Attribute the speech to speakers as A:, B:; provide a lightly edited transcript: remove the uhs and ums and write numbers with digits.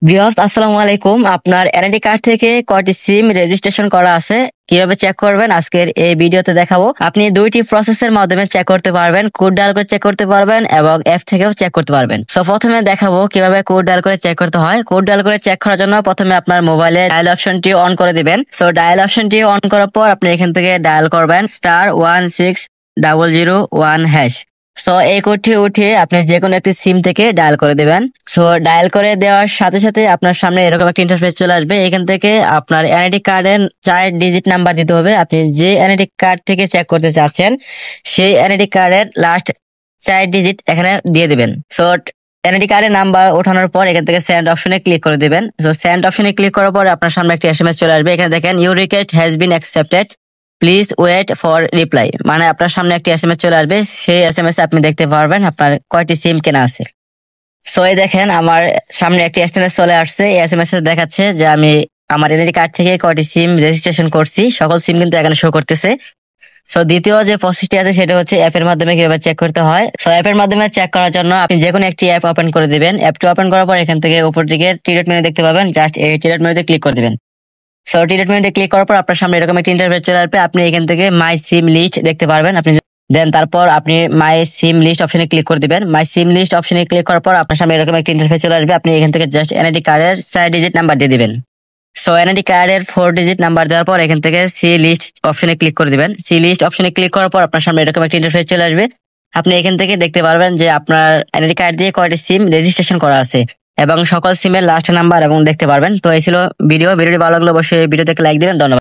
A: Viewers আসসালামু আলাইকুম। আপনার এনআইডি কার্ড থেকে কয়টি সিম রেজিস্ট্রেশন করা আছে কিভাবে চেক করবেন আজকের এই ভিডিওতে দেখাবো। আপনি দুইটি প্রসেসের মাধ্যমে চেক করতে পারবেন, কোড ডায়াল করে চেক করতে পারবেন এবং অ্যাপ থেকেও চেক করতে পারবেন। সো প্রথমে দেখাবো কিভাবে কোড ডায়াল করে চেক করতে হয়। কোড ডায়াল করে চেক করার জন্য প্রথমে আপনার মোবাইলে ডায়াল অপশনটি অন করে দিবেন। সো ডায়াল অপশনটি অন করার পর আপনি এখান থেকে ডায়াল করবেন *16001#। সো এই কোডটি উঠিয়ে আপনি যে কোনো একটি সিম থেকে ডায়াল করে দিবেন। সো ডায়াল করে দেওয়ার সাথে সাথে আপনার সামনে এরকম একটা ইন্টারফেস চলে আসবে। এখান থেকে আপনার এনআইডি কার্ডের 4 ডিজিট নাম্বার দিতে হবে। আপনি যে এনআইডি কার্ড থেকে চেক করতে চাচ্ছেন সেই এনআইডি কার্ডের লাস্ট 4 ডিজিট এখানে দিয়ে দিবেন। সো এনআইডি কার্ডের নাম্বার ওঠানোর পর এখান থেকে সেন্ড অপশনে ক্লিক করে দিবেন। সো সেন্ড অপশনে ক্লিক করার পর আপনার সামনে একটা এসএমএস চলে আসবে। এখানে দেখেন your request has been accepted, please wait for reply. মানে আপনার সামনে একটি এসএমএস চলে আসবে। সেই এসএমএস আপনি দেখতে পারবেন আপনার কয়টি সিম কেনা আছে। সো এই দেখেন আমার সামনে একটি এসএমএস চলে আসছে। এই এসএমএস এ দেখাচ্ছে যে আমি আমার এনআইডি কার্ড থেকে কয়টি সিম রেজিস্ট্রেশন করছি। সকল সিম কিন্তু এখানে শো করতেছে। সো দ্বিতীয় যে প্রসেসটি আছে সেটা হচ্ছে অ্যাপের মাধ্যমে কিভাবে চেক করতে হয়। সো অ্যাপের মাধ্যমে চেক করার জন্য আপনি যে কোনো একটি অ্যাপ ওপেন করে দিবেন। অ্যাপটি ওপেন করার পর এখান থেকে উপর দিকে টিলেট মেনু দেখতে পাবেন। জাস্ট এই টিলেট মেনুতে ক্লিক করে দিবেন। সো টিলেট মেনুতে ক্লিক করার পর আপনার সামনে এরকম একটা ইন্টারফেস চলে আসবে। আপনি এখান থেকে মাই সিম লিস্ট দেখতে পারবেন। আপনি দেন তারপর আপনি মাই সিম লিস্ট অপশনে ক্লিক করে দিবেন। মাই সিম লিস্ট অপশনে ক্লিক করার পর আপনার সামনে এরকম একটা ইন্টারফেস চলে আসবে। আপনি এখান থেকে জাস্ট এনআইডি কার্ডের 4 ডিজিট নাম্বার দিয়ে দিবেন। সো এনআইডি কার্ডের 4 ডিজিট নাম্বার দেওয়ার পর এখান থেকে সি লিস্ট অপশনে ক্লিক করে দিবেন। সি লিস্ট অপশনে ক্লিক করার পর আপনার সামনে এরকম একটা ইন্টারফেস চলে আসবে। আপনি এখান থেকে দেখতে পারবেন যে আপনার এনআইডি কার্ড দিয়ে কয়টি সিম রেজিস্ট্রেশন করা আছে এবং সকল সিমের লাস্ট নাম্বার এবং দেখতে পারবেন। তো এই ছিল ভিডিওটি ভালো লাগলে অবশ্যই ভিডিওতে লাইক দিবেন। ধন্যবাদ।